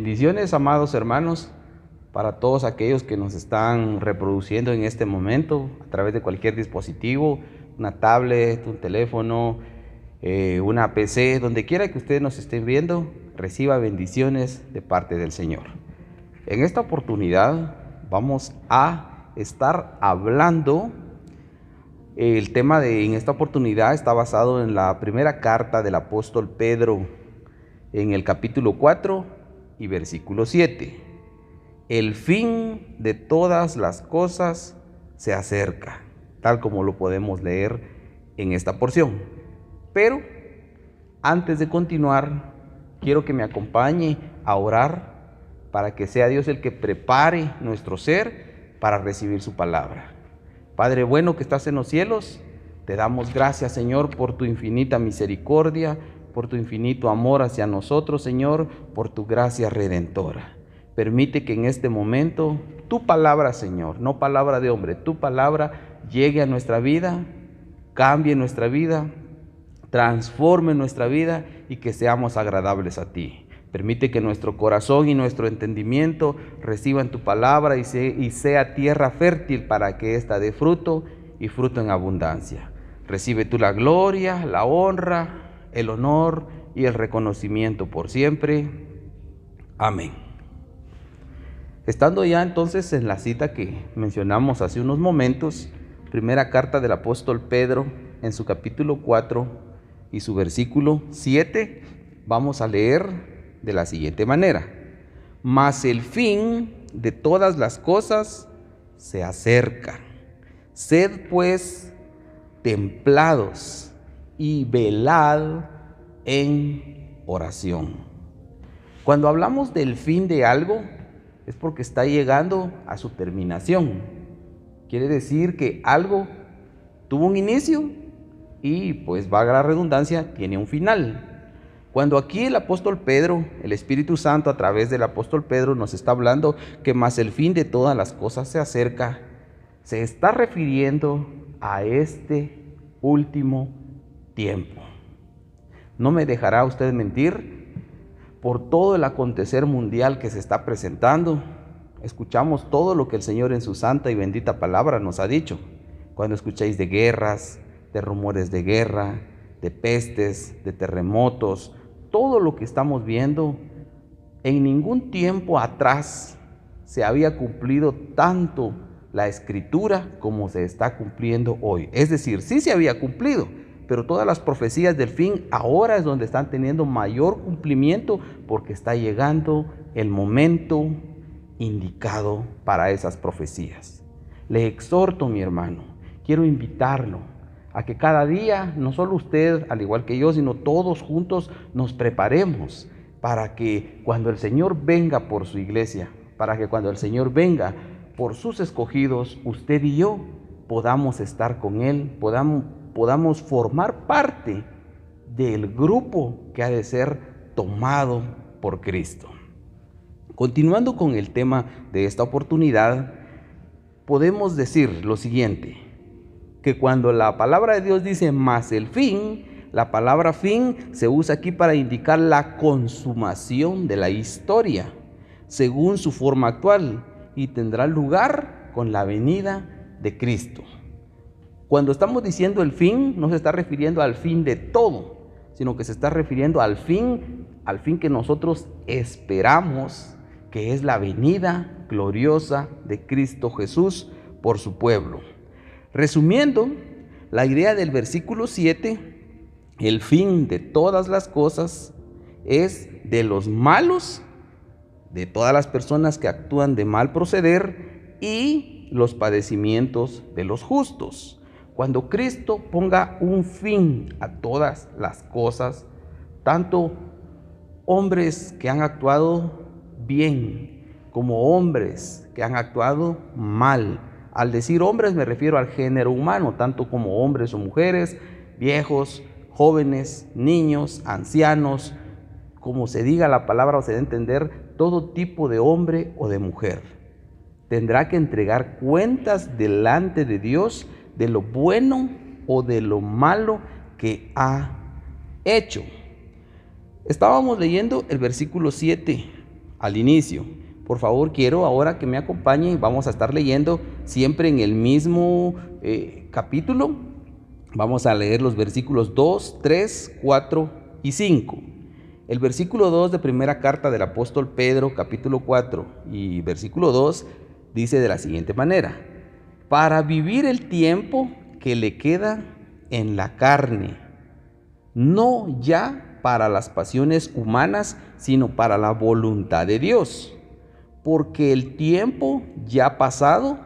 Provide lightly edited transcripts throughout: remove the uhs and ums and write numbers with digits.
Bendiciones, amados hermanos, para todos aquellos que nos están reproduciendo en este momento a través de cualquier dispositivo, una tablet, un teléfono, una PC, donde quiera que ustedes nos estén viendo, reciba bendiciones de parte del Señor. En esta oportunidad vamos a estar hablando, el tema en esta oportunidad está basado en la primera carta del apóstol Pedro, en el capítulo 4 y versículo 7. El fin de todas las cosas se acerca, tal como lo podemos leer en esta porción. Pero antes de continuar, quiero que me acompañe a orar para que sea Dios el que prepare nuestro ser para recibir su palabra. Padre bueno que estás en los cielos, te damos gracias, Señor, por tu infinita misericordia, por tu infinito amor hacia nosotros, Señor, por tu gracia redentora. Permite que en este momento tu palabra, Señor, no palabra de hombre, tu palabra llegue a nuestra vida, cambie nuestra vida, transforme nuestra vida y que seamos agradables a ti. Permite que nuestro corazón y nuestro entendimiento reciban tu palabra y sea tierra fértil para que ésta dé fruto y fruto en abundancia. Recibe tú la gloria, la honra, el honor y el reconocimiento por siempre. Amén. Estando ya entonces en la cita que mencionamos hace unos momentos, primera carta del apóstol Pedro, en su capítulo 4 y su versículo 7, vamos a leer de la siguiente manera: mas el fin de todas las cosas se acerca. Sed pues templados y velad en oración. Cuando hablamos del fin de algo, es porque está llegando a su terminación. Quiere decir que algo tuvo un inicio y, pues, valga la redundancia, tiene un final. Cuando aquí el apóstol Pedro, el Espíritu Santo a través del apóstol Pedro nos está hablando que más el fin de todas las cosas se acerca, se está refiriendo a este último tiempo. No me dejará usted mentir, por todo el acontecer mundial que se está presentando, escuchamos todo lo que el Señor en su santa y bendita palabra nos ha dicho. Cuando escucháis de guerras, de rumores de guerra, de pestes, de terremotos, todo lo que estamos viendo, en ningún tiempo atrás se había cumplido tanto la Escritura como se está cumpliendo hoy. Es decir, sí se había cumplido, pero todas las profecías del fin ahora es donde están teniendo mayor cumplimiento, porque está llegando el momento indicado para esas profecías. Le exhorto, mi hermano, quiero invitarlo a que cada día, no solo usted, al igual que yo, sino todos juntos nos preparemos para que cuando el Señor venga por su iglesia, para que cuando el Señor venga por sus escogidos, usted y yo podamos estar con Él, podamos formar parte del grupo que ha de ser tomado por Cristo. Continuando con el tema de esta oportunidad, podemos decir lo siguiente, que cuando la palabra de Dios dice más el fin, la palabra fin se usa aquí para indicar la consumación de la historia, según su forma actual, y tendrá lugar con la venida de Cristo. Cuando estamos diciendo el fin, no se está refiriendo al fin de todo, sino que se está refiriendo al fin que nosotros esperamos, que es la venida gloriosa de Cristo Jesús por su pueblo. Resumiendo, la idea del versículo 7, el fin de todas las cosas es de los malos, de todas las personas que actúan de mal proceder, y los padecimientos de los justos. Cuando Cristo ponga un fin a todas las cosas, tanto hombres que han actuado bien como hombres que han actuado mal. Al decir hombres me refiero al género humano, tanto como hombres o mujeres, viejos, jóvenes, niños, ancianos, como se diga la palabra o se dé a entender, todo tipo de hombre o de mujer tendrá que entregar cuentas delante de Dios de lo bueno o de lo malo que ha hecho. Estábamos leyendo el versículo 7 al inicio. Por favor, quiero ahora que me acompañen. Vamos a estar leyendo siempre en el mismo capítulo. Vamos a leer los versículos 2, 3, 4 y 5. El versículo 2 de primera carta del apóstol Pedro, capítulo 4 y versículo 2, dice de la siguiente manera: para vivir el tiempo que le queda en la carne, no ya para las pasiones humanas, sino para la voluntad de Dios. Porque el tiempo ya pasado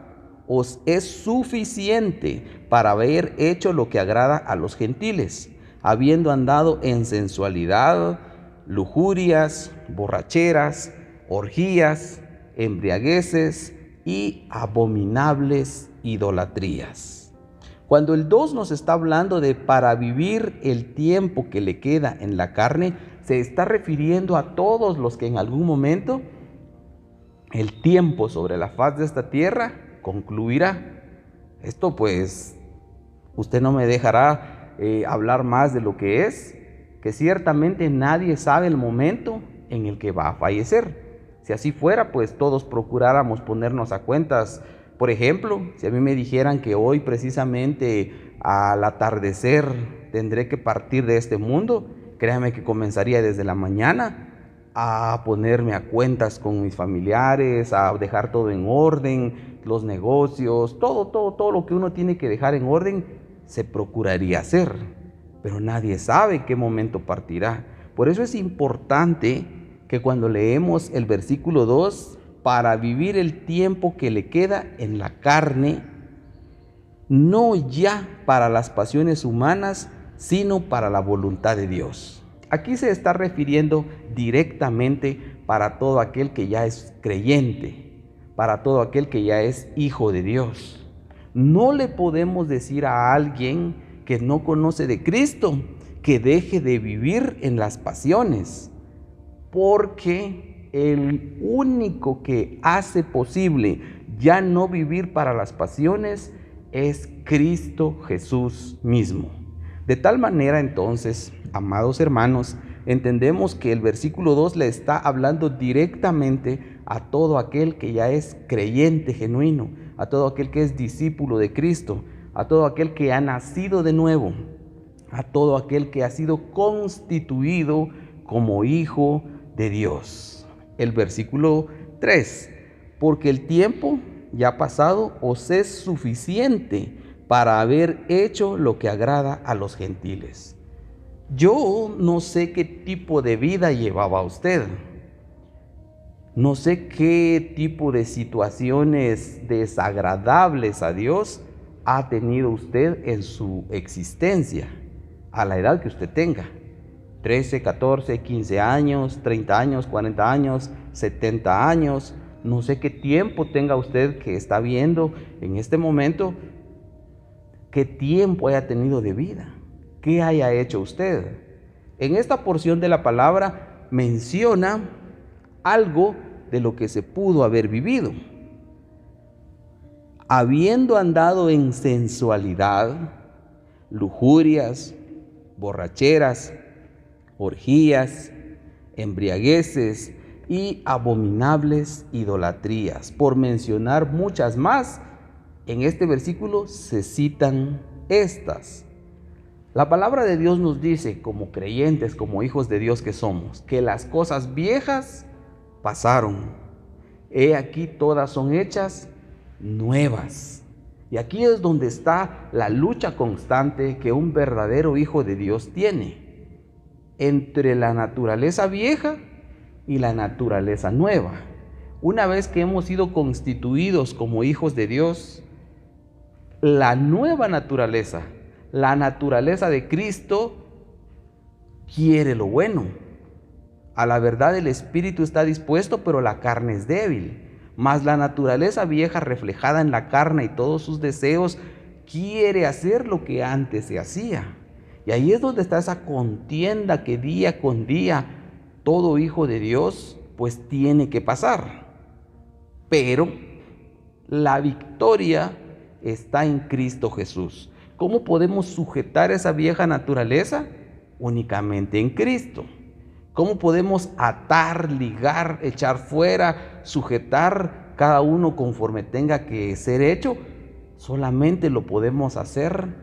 os es suficiente para haber hecho lo que agrada a los gentiles, habiendo andado en sensualidad, lujurias, borracheras, orgías, embriagueces y abominables idolatrías. Cuando el 2 nos está hablando de para vivir el tiempo que le queda en la carne, se está refiriendo a todos los que en algún momento el tiempo sobre la faz de esta tierra concluirá. Esto pues, usted no me dejará hablar más de lo que es, que ciertamente nadie sabe el momento en el que va a fallecer. Si así fuera, pues todos procuráramos ponernos a cuentas. Por ejemplo, si a mí me dijeran que hoy precisamente al atardecer tendré que partir de este mundo, créame que comenzaría desde la mañana a ponerme a cuentas con mis familiares, a dejar todo en orden, los negocios, todo lo que uno tiene que dejar en orden, se procuraría hacer. Pero nadie sabe qué momento partirá. Por eso es importante que cuando leemos el versículo 2, para vivir el tiempo que le queda en la carne, no ya para las pasiones humanas, sino para la voluntad de Dios. Aquí se está refiriendo directamente para todo aquel que ya es creyente, para todo aquel que ya es hijo de Dios. No le podemos decir a alguien que no conoce de Cristo que deje de vivir en las pasiones, porque el único que hace posible ya no vivir para las pasiones es Cristo Jesús mismo. De tal manera entonces, amados hermanos, entendemos que el versículo 2 le está hablando directamente a todo aquel que ya es creyente genuino, a todo aquel que es discípulo de Cristo, a todo aquel que ha nacido de nuevo, a todo aquel que ha sido constituido como hijo de Dios. El versículo 3, porque el tiempo ya pasado os es suficiente para haber hecho lo que agrada a los gentiles. Yo no sé qué tipo de vida llevaba usted. No sé qué tipo de situaciones desagradables a Dios ha tenido usted en su existencia, a la edad que usted tenga. 13, 14, 15 años, 30 años, 40 años, 70 años. No sé qué tiempo tenga usted que está viendo en este momento, qué tiempo haya tenido de vida, qué haya hecho usted. En esta porción de la palabra menciona algo de lo que se pudo haber vivido. Habiendo andado en sensualidad, lujurias, borracheras, orgías, embriagueces y abominables idolatrías, por mencionar muchas más. En este versículo se citan estas. La palabra de Dios nos dice, como creyentes, como hijos de Dios que somos, que las cosas viejas pasaron. He aquí todas son hechas nuevas. Y aquí es donde está la lucha constante que un verdadero hijo de Dios tiene entre la naturaleza vieja y la naturaleza nueva. Una vez que hemos sido constituidos como hijos de Dios, la nueva naturaleza, la naturaleza de Cristo, quiere lo bueno. A la verdad el espíritu está dispuesto, pero la carne es débil. Mas la naturaleza vieja, reflejada en la carne y todos sus deseos, quiere hacer lo que antes se hacía. Y ahí es donde está esa contienda que día con día todo hijo de Dios pues tiene que pasar. Pero la victoria está en Cristo Jesús. ¿Cómo podemos sujetar esa vieja naturaleza? Únicamente en Cristo. ¿Cómo podemos atar, ligar, echar fuera, sujetar cada uno conforme tenga que ser hecho? Solamente lo podemos hacer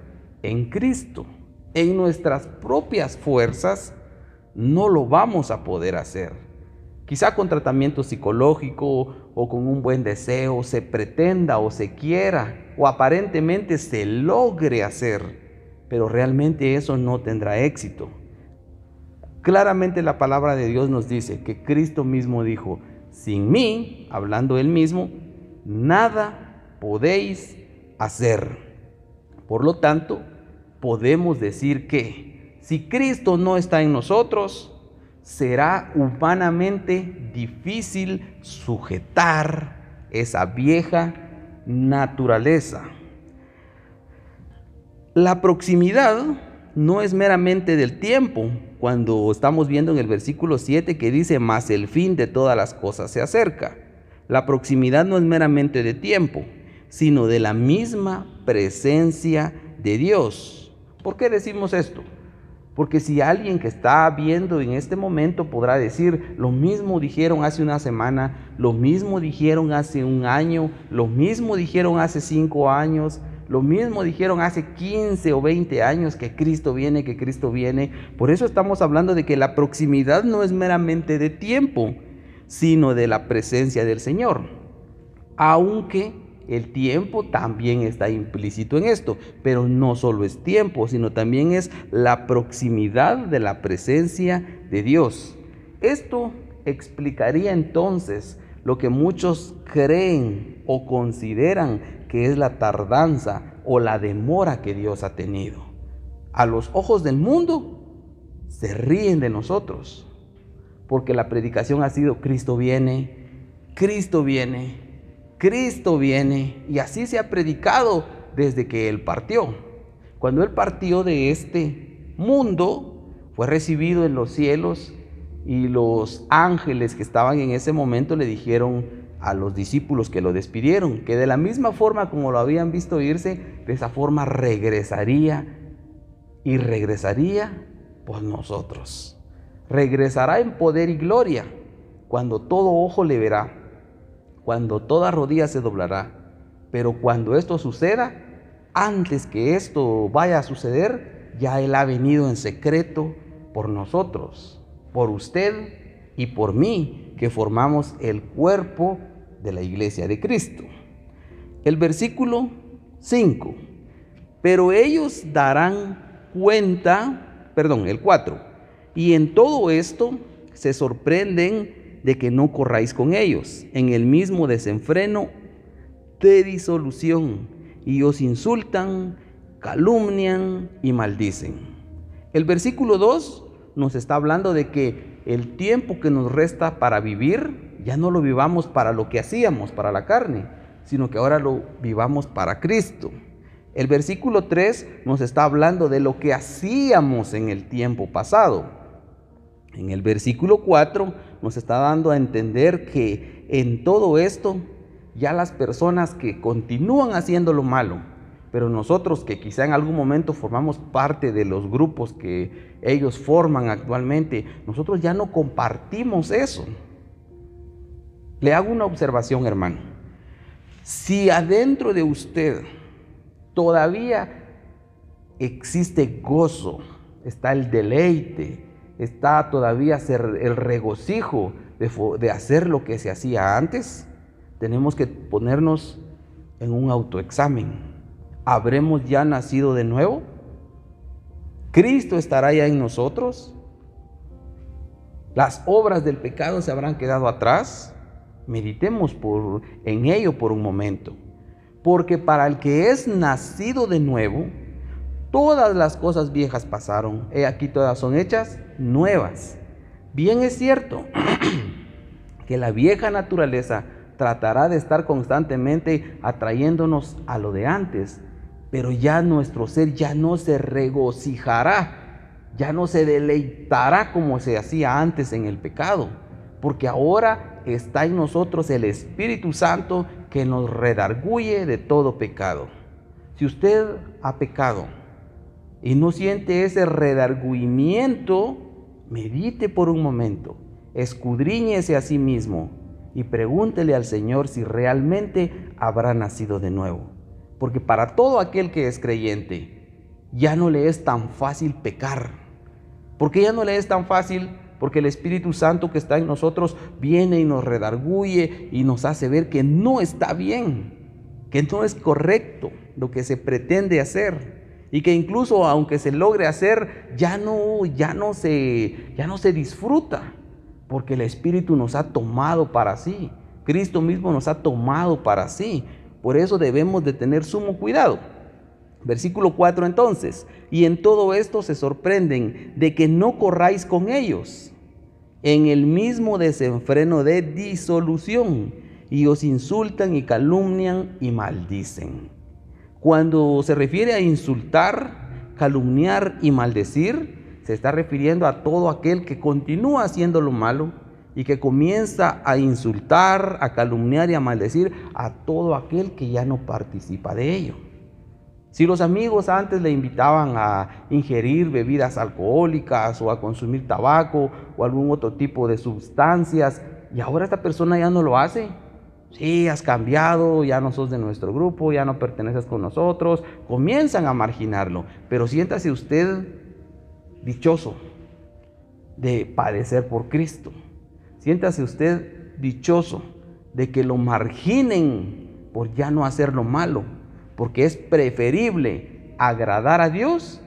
en Cristo. En nuestras propias fuerzas no lo vamos a poder hacer. Quizá con tratamiento psicológico o con un buen deseo se pretenda o se quiera o aparentemente se logre hacer, pero realmente eso no tendrá éxito. Claramente la palabra de Dios nos dice que Cristo mismo dijo: sin mí, hablando él mismo, nada podéis hacer. Por lo tanto, podemos decir que si Cristo no está en nosotros, será humanamente difícil sujetar esa vieja naturaleza. La proximidad no es meramente del tiempo, cuando estamos viendo en el versículo 7 que dice: mas el fin de todas las cosas se acerca. La proximidad no es meramente de tiempo, sino de la misma presencia de Dios. ¿Por qué decimos esto? Porque si alguien que está viendo en este momento podrá decir: lo mismo dijeron hace una semana, lo mismo dijeron hace un año, lo mismo dijeron hace 5 años, lo mismo dijeron hace 15 o 20 años, que Cristo viene, que Cristo viene. Por eso estamos hablando de que la proximidad no es meramente de tiempo, sino de la presencia del Señor. Aunque el tiempo también está implícito en esto, pero no solo es tiempo, sino también es la proximidad de la presencia de Dios. Esto explicaría entonces lo que muchos creen o consideran que es la tardanza o la demora que Dios ha tenido. A los ojos del mundo se ríen de nosotros, porque la predicación ha sido: Cristo viene, Cristo viene, Cristo viene, y así se ha predicado desde que Él partió. Cuando Él partió de este mundo, fue recibido en los cielos, y los ángeles que estaban en ese momento le dijeron a los discípulos que lo despidieron, que de la misma forma como lo habían visto irse, de esa forma regresaría, y regresaría por nosotros. Regresará en poder y gloria, cuando todo ojo le verá, cuando toda rodilla se doblará. Pero cuando esto suceda, antes que esto vaya a suceder, ya Él ha venido en secreto por nosotros, por usted y por mí, que formamos el cuerpo de la iglesia de Cristo. El versículo 5: pero ellos darán cuenta, el 4, y en todo esto se sorprenden de que no corráis con ellos en el mismo desenfreno de disolución, y os insultan, calumnian y maldicen. El versículo 2 nos está hablando de que el tiempo que nos resta para vivir, ya no lo vivamos para lo que hacíamos, para la carne, sino que ahora lo vivamos para Cristo. El versículo 3 nos está hablando de lo que hacíamos en el tiempo pasado. En el versículo 4 nos está dando a entender que en todo esto, ya las personas que continúan haciendo lo malo, pero nosotros que quizá en algún momento formamos parte de los grupos que ellos forman actualmente, nosotros ya no compartimos eso. Le hago una observación, hermano. Si adentro de usted todavía existe gozo, está el deleite, está todavía el regocijo de hacer lo que se hacía antes, tenemos que ponernos en un autoexamen. ¿Habremos ya nacido de nuevo? ¿Cristo estará ya en nosotros? ¿Las obras del pecado se habrán quedado atrás? Meditemos en ello por un momento. Porque para el que es nacido de nuevo, todas las cosas viejas pasaron, he aquí todas son hechas nuevas. Bien es cierto que la vieja naturaleza tratará de estar constantemente atrayéndonos a lo de antes, pero ya nuestro ser ya no se regocijará, ya no se deleitará como se hacía antes en el pecado, porque ahora está en nosotros el Espíritu Santo que nos redarguye de todo pecado. Si usted ha pecado y no siente ese redargüimiento, medite por un momento, escudriñese a sí mismo y pregúntele al Señor si realmente habrá nacido de nuevo. Porque para todo aquel que es creyente, ya no le es tan fácil pecar. ¿Por qué ya no le es tan fácil? Porque el Espíritu Santo que está en nosotros viene y nos redarguye y nos hace ver que no está bien, que no es correcto lo que se pretende hacer. Y que incluso aunque se logre hacer, ya no se disfruta, porque el Espíritu nos ha tomado para sí. Cristo mismo nos ha tomado para sí. Por eso debemos de tener sumo cuidado. Versículo 4 entonces, y en todo esto se sorprenden de que no corráis con ellos en el mismo desenfreno de disolución, y os insultan y calumnian y maldicen. Cuando se refiere a insultar, calumniar y maldecir, se está refiriendo a todo aquel que continúa haciendo lo malo y que comienza a insultar, a calumniar y a maldecir a todo aquel que ya no participa de ello. Si los amigos antes le invitaban a ingerir bebidas alcohólicas o a consumir tabaco o algún otro tipo de sustancias, y ahora esta persona ya no lo hace, sí, has cambiado, ya no sos de nuestro grupo, ya no perteneces con nosotros, comienzan a marginarlo. Pero siéntase usted dichoso de padecer por Cristo. Siéntase usted dichoso de que lo marginen por ya no hacer lo malo, porque es preferible agradar a Dios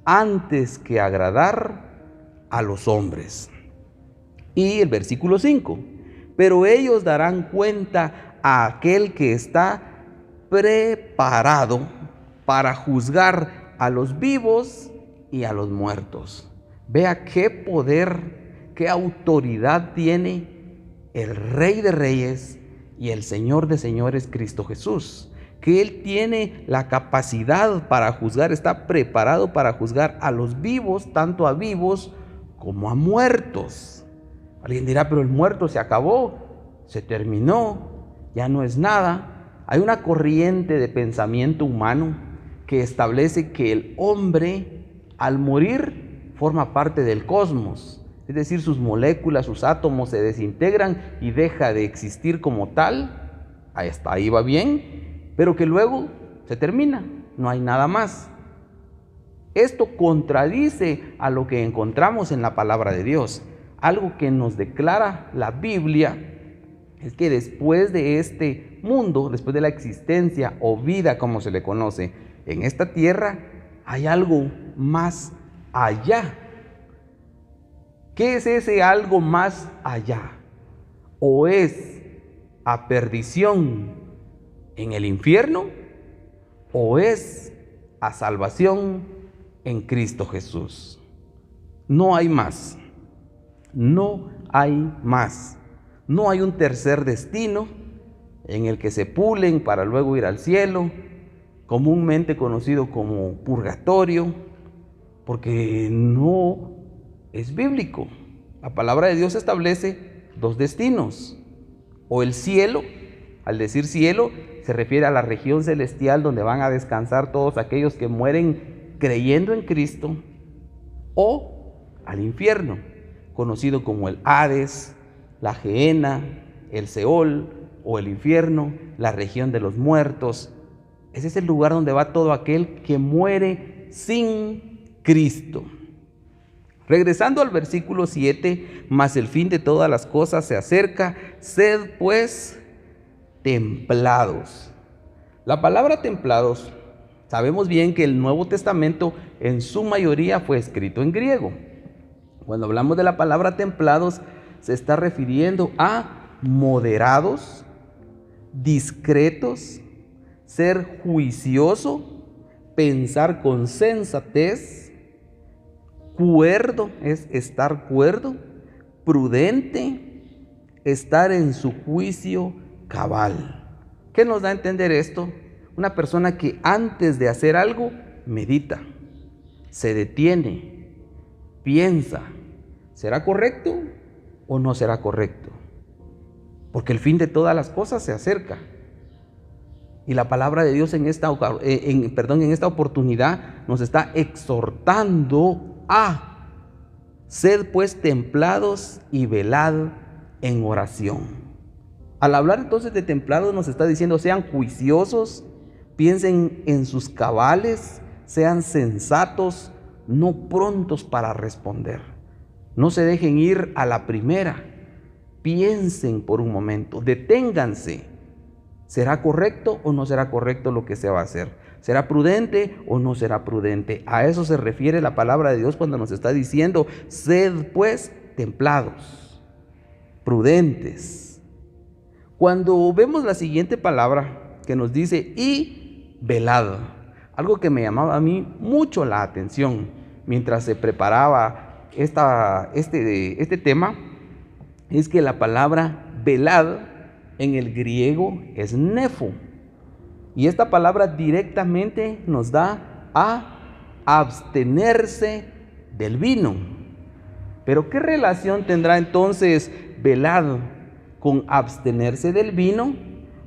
antes que agradar a los hombres. Y el versículo 5. Pero ellos darán cuenta a aquel que está preparado para juzgar a los vivos y a los muertos. Vea qué poder, qué autoridad tiene el Rey de Reyes y el Señor de Señores, Cristo Jesús. Que Él tiene la capacidad para juzgar, está preparado para juzgar a los vivos, tanto a vivos como a muertos. Alguien dirá, pero el muerto se acabó, se terminó, ya no es nada. Hay una corriente de pensamiento humano que establece que el hombre al morir forma parte del cosmos, es decir, sus moléculas, sus átomos se desintegran y deja de existir como tal. Hasta ahí va bien, pero que luego se termina, no hay nada más. Esto contradice a lo que encontramos en la palabra de Dios. Algo que nos declara la Biblia es que después de este mundo, después de la existencia o vida como se le conoce en esta tierra, hay algo más allá. ¿Qué es ese algo más allá? ¿O es a perdición en el infierno o es a salvación en Cristo Jesús? No hay más. No hay más. No hay un tercer destino en el que se pulen para luego ir al cielo, comúnmente conocido como purgatorio, porque no es bíblico. La palabra de Dios establece dos destinos: o el cielo. Al decir cielo se refiere a la región celestial donde van a descansar todos aquellos que mueren creyendo en Cristo, o al infierno, conocido como el Hades, la Gehenna, el Seol o el infierno, la región de los muertos. Ese es el lugar donde va todo aquel que muere sin Cristo. Regresando al versículo 7, mas el fin de todas las cosas se acerca, sed pues templados. La palabra templados, sabemos bien que el Nuevo Testamento en su mayoría fue escrito en griego. Cuando hablamos de la palabra templados, se está refiriendo a moderados, discretos, ser juicioso, pensar con sensatez, cuerdo es estar cuerdo, prudente, estar en su juicio cabal. ¿Qué nos da a entender esto? Una persona que antes de hacer algo medita, se detiene, piensa, ¿será correcto o no será correcto? Porque el fin de todas las cosas se acerca. Y la palabra de Dios en esta oportunidad nos está exhortando a Sed pues templados y velad en oración. Al hablar entonces de templados nos está diciendo sean juiciosos, piensen en sus cabales, sean sensatos, no prontos para responder. No se dejen ir a la primera. Piensen por un momento, deténganse. ¿Será correcto o no será correcto lo que se va a hacer? ¿Será prudente o no será prudente? A eso se refiere la palabra de Dios cuando nos está diciendo, sed pues templados, prudentes. Cuando vemos la siguiente palabra que nos dice, y velad, algo que me llamaba a mí mucho la atención mientras se preparaba este tema, es que la palabra velad en el griego es nefo. Y esta palabra directamente nos da a abstenerse del vino. Pero ¿qué relación tendrá entonces velad con abstenerse del vino?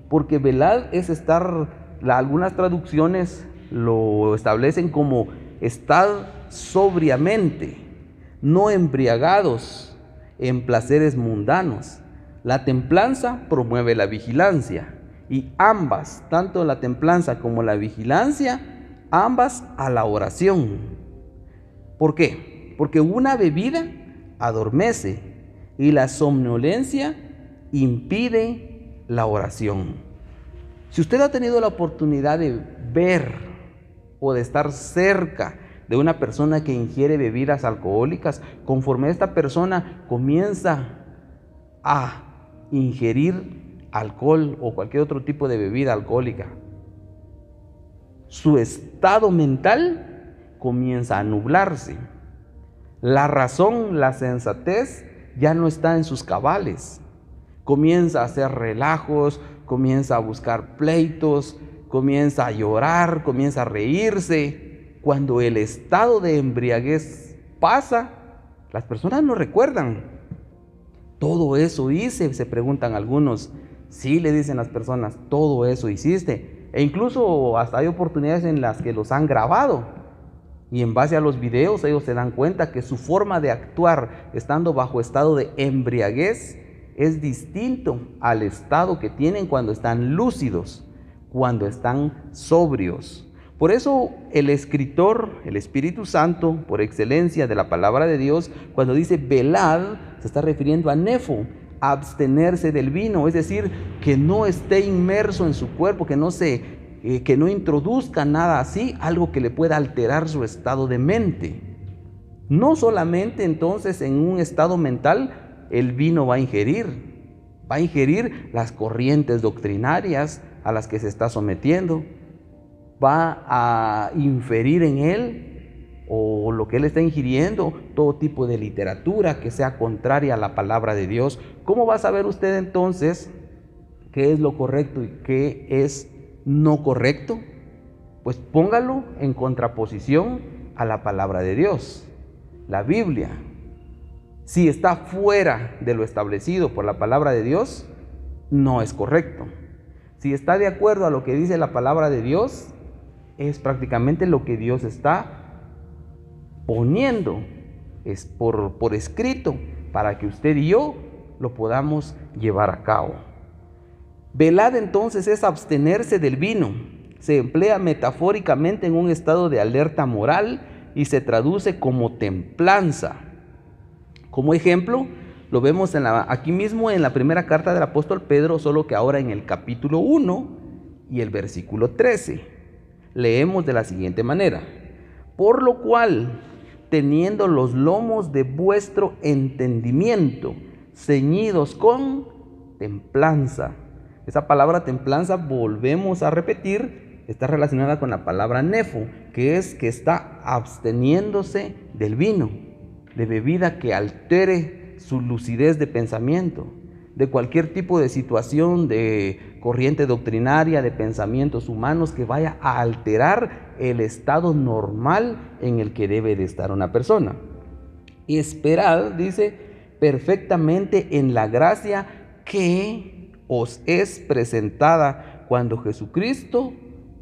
Porque velad es estar, algunas traducciones lo establecen como estad sobriamente, no embriagados en placeres mundanos. La templanza promueve la vigilancia y ambas, tanto la templanza como la vigilancia, ambas a la oración. ¿Por qué? Porque una bebida adormece y la somnolencia impide la oración. Si usted ha tenido la oportunidad de ver o de estar cerca de una persona que ingiere bebidas alcohólicas, conforme esta persona comienza a ingerir alcohol o cualquier otro tipo de bebida alcohólica, su estado mental comienza a nublarse. La razón, la sensatez ya no está en sus cabales. Comienza a hacer relajos, comienza a buscar pleitos, comienza a llorar, comienza a reírse. Cuando el estado de embriaguez pasa, las personas no recuerdan. Todo eso hice, se preguntan algunos. Sí, le dicen las personas, todo eso hiciste. E incluso hasta hay oportunidades en las que los han grabado. Y en base a los videos ellos se dan cuenta que su forma de actuar estando bajo estado de embriaguez es distinto al estado que tienen cuando están lúcidos, cuando están sobrios. Por eso el escritor, el Espíritu Santo, por excelencia de la palabra de Dios, cuando dice velad, se está refiriendo a nefo, abstenerse del vino, es decir, que no esté inmerso en su cuerpo, que no introduzca nada así, algo que le pueda alterar su estado de mente. No solamente entonces en un estado mental el vino va a ingerir las corrientes doctrinarias a las que se está sometiendo, va a inferir en él o lo que él está ingiriendo, todo tipo de literatura que sea contraria a la palabra de Dios. ¿Cómo va a saber usted entonces qué es lo correcto y qué es no correcto? Pues póngalo en contraposición a la palabra de Dios, la Biblia. Si está fuera de lo establecido por la palabra de Dios, no es correcto. Si está de acuerdo a lo que dice la palabra de Dios, es prácticamente lo que Dios está poniendo, es por escrito, para que usted y yo lo podamos llevar a cabo. Velad entonces es abstenerse del vino. Se emplea metafóricamente en un estado de alerta moral y se traduce como templanza. Como ejemplo, lo vemos aquí mismo en la primera carta del apóstol Pedro, solo que ahora en el capítulo 1 y el versículo 13. Leemos de la siguiente manera: por lo cual, teniendo los lomos de vuestro entendimiento ceñidos con templanza. Esa palabra templanza, volvemos a repetir, está relacionada con la palabra nefo, que es que está absteniéndose del vino, de bebida que altere su lucidez de pensamiento, de cualquier tipo de situación, de corriente doctrinaria, de pensamientos humanos que vaya a alterar el estado normal en el que debe de estar una persona. Y esperad, dice, perfectamente en la gracia que os es presentada cuando Jesucristo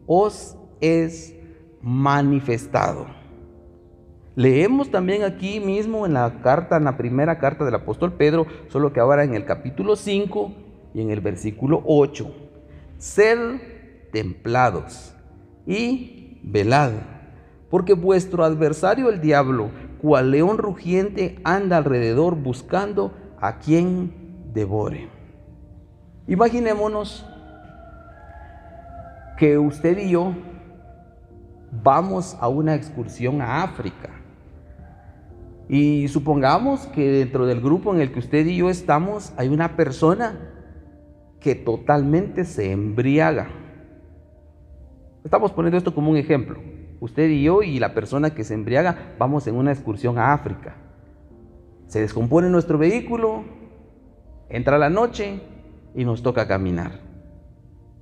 os es manifestado. Leemos también aquí mismo en la primera carta del apóstol Pedro, solo que ahora en el capítulo 5 y en el versículo 8. Sed templados y velad, porque vuestro adversario el diablo, cual león rugiente, anda alrededor buscando a quien devore. Imaginémonos que usted y yo vamos a una excursión a África. Y supongamos que dentro del grupo en el que usted y yo estamos hay una persona que totalmente se embriaga. Estamos poniendo esto como un ejemplo. Usted y yo y la persona que se embriaga vamos en una excursión a África. Se descompone nuestro vehículo, entra la noche y nos toca caminar.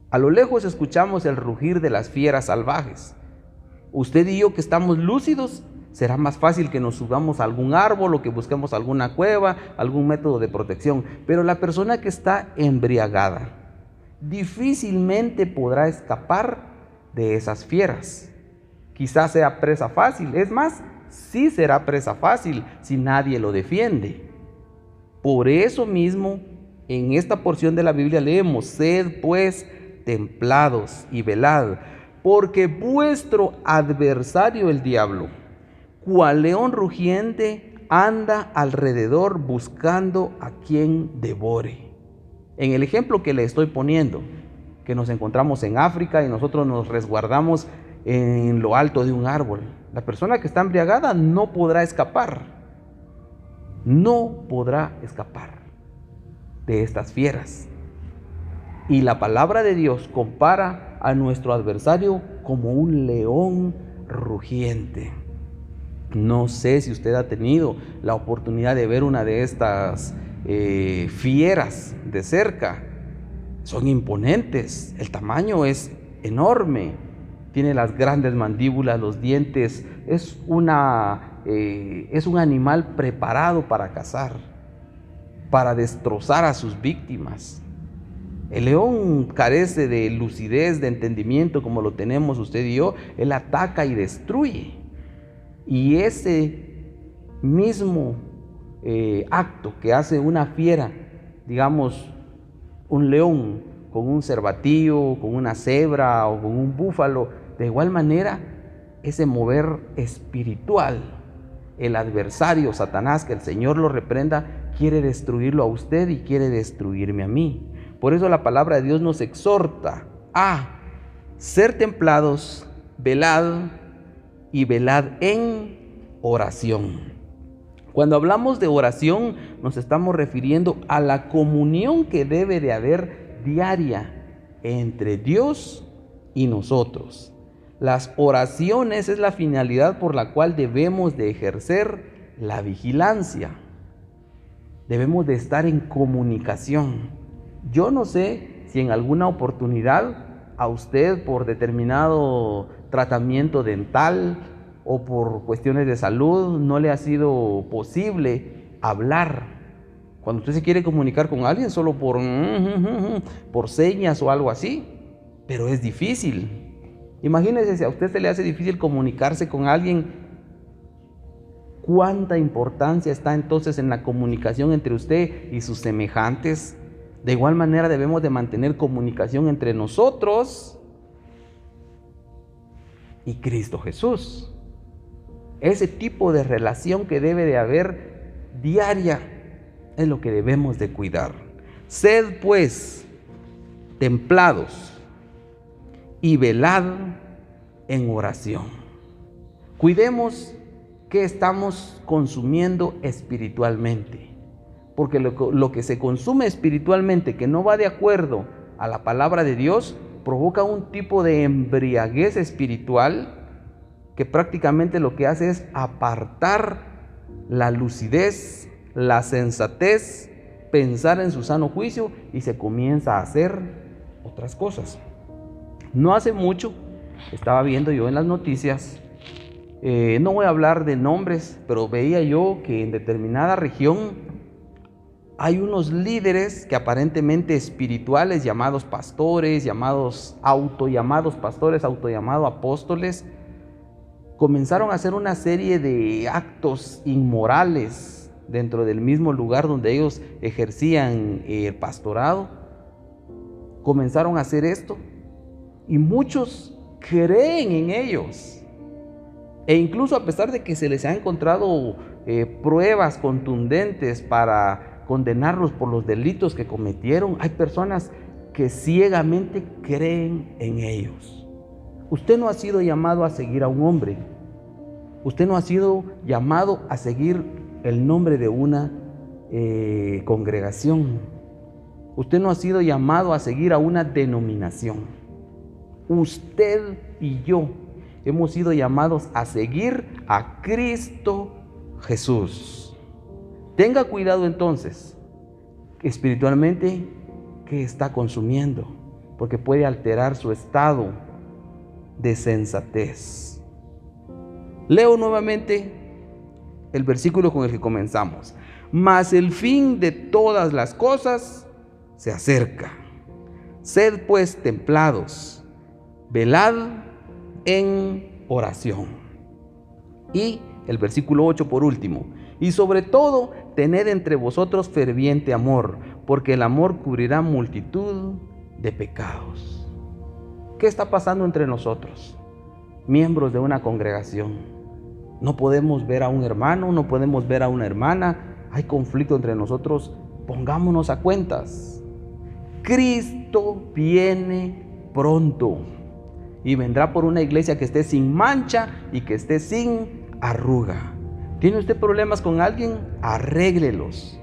A lo lejos escuchamos el rugir de las fieras salvajes. Usted y yo que estamos lúcidos, será más fácil que nos subamos a algún árbol o que busquemos alguna cueva, algún método de protección. Pero la persona que está embriagada difícilmente podrá escapar de esas fieras. Quizás sea presa fácil, es más, sí será presa fácil si nadie lo defiende. Por eso mismo, en esta porción de la Biblia leemos: sed pues templados y velad, porque vuestro adversario el diablo, cual león rugiente, anda alrededor buscando a quien devore. En el ejemplo que le estoy poniendo, que nos encontramos en África y nosotros nos resguardamos en lo alto de un árbol, la persona que está embriagada no podrá escapar. No podrá escapar de estas fieras. Y la palabra de Dios compara a nuestro adversario como un león rugiente. No sé si usted ha tenido la oportunidad de ver una de estas fieras de cerca. Son imponentes, el tamaño es enorme, tiene las grandes mandíbulas, los dientes, es un animal preparado para cazar, para destrozar a sus víctimas. El león carece de lucidez, de entendimiento como lo tenemos usted y yo. Él ataca y destruye. Y ese mismo acto que hace una fiera, digamos un león con un cervatillo, con una cebra o con un búfalo, de igual manera ese mover espiritual, el adversario Satanás, que el Señor lo reprenda, quiere destruirlo a usted y quiere destruirme a mí. Por eso la palabra de Dios nos exhorta a ser templados, velad y velad en oración. Cuando hablamos de oración, nos estamos refiriendo a la comunión que debe de haber diaria entre Dios y nosotros. Las oraciones es la finalidad por la cual debemos de ejercer la vigilancia. Debemos de estar en comunicación. Yo no sé si en alguna oportunidad a usted, por determinado tratamiento dental o por cuestiones de salud, no le ha sido posible hablar. Cuando usted se quiere comunicar con alguien solo por señas o algo así, pero es difícil. Imagínese si a usted se le hace difícil comunicarse con alguien, ¿cuánta importancia está entonces en la comunicación entre usted y sus semejantes? De igual manera debemos de mantener comunicación entre nosotros y Cristo Jesús. Ese tipo de relación que debe de haber diaria es lo que debemos de cuidar. Sed pues templados y velad en oración. Cuidemos qué estamos consumiendo espiritualmente, porque lo que se consume espiritualmente que no va de acuerdo a la palabra de Dios provoca un tipo de embriaguez espiritual que prácticamente lo que hace es apartar la lucidez, la sensatez, pensar en su sano juicio y se comienza a hacer otras cosas. No hace mucho estaba viendo yo en las noticias, no voy a hablar de nombres, pero veía yo que en determinada región hay unos líderes que aparentemente espirituales, llamados pastores, autollamados apóstoles, comenzaron a hacer una serie de actos inmorales dentro del mismo lugar donde ellos ejercían el pastorado. Comenzaron a hacer esto y muchos creen en ellos. E incluso a pesar de que se les ha encontrado pruebas contundentes para condenarlos por los delitos que cometieron, hay personas que ciegamente creen en ellos. Usted no ha sido llamado a seguir a un hombre. Usted no ha sido llamado a seguir el nombre de una congregación. Usted no ha sido llamado a seguir a una denominación. Usted y yo hemos sido llamados a seguir a Cristo Jesús. Tenga cuidado entonces, espiritualmente, que está consumiendo, porque puede alterar su estado de sensatez. Leo nuevamente el versículo con el que comenzamos. Mas el fin de todas las cosas se acerca. Sed pues templados, velad en oración. Y el versículo 8 por último. Y sobre todo, tened entre vosotros ferviente amor, porque el amor cubrirá multitud de pecados. ¿Qué está pasando entre nosotros, miembros de una congregación? No podemos ver a un hermano, no podemos ver a una hermana, hay conflicto entre nosotros. Pongámonos a cuentas. Cristo viene pronto y vendrá por una iglesia que esté sin mancha y que esté sin arruga. ¿Tiene usted problemas con alguien? Arréglelos.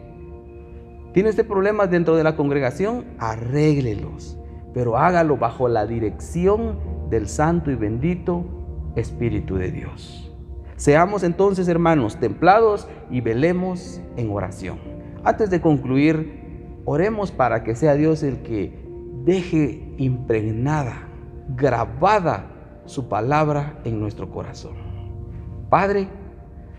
¿Tiene usted problemas dentro de la congregación? Arréglelos. Pero hágalo bajo la dirección del santo y bendito Espíritu de Dios. Seamos entonces, hermanos, templados y velemos en oración. Antes de concluir, oremos para que sea Dios el que deje impregnada, grabada su palabra en nuestro corazón. Padre,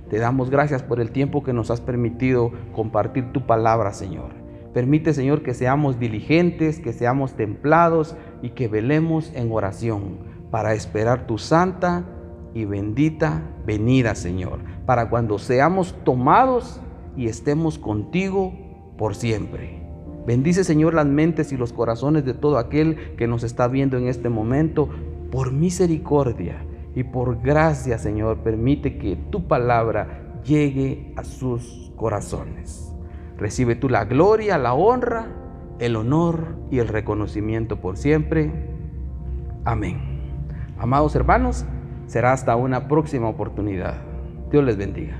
te damos gracias por el tiempo que nos has permitido compartir tu palabra, Señor. Permite, Señor, que seamos diligentes, que seamos templados y que velemos en oración para esperar tu santa y bendita venida, Señor, para cuando seamos tomados y estemos contigo por siempre. Bendice, Señor, las mentes y los corazones de todo aquel que nos está viendo en este momento. Por misericordia y por gracia, Señor, permite que tu palabra llegue a sus corazones. Recibe tú la gloria, la honra, el honor y el reconocimiento por siempre. Amén. Amados hermanos, será hasta una próxima oportunidad. Dios les bendiga.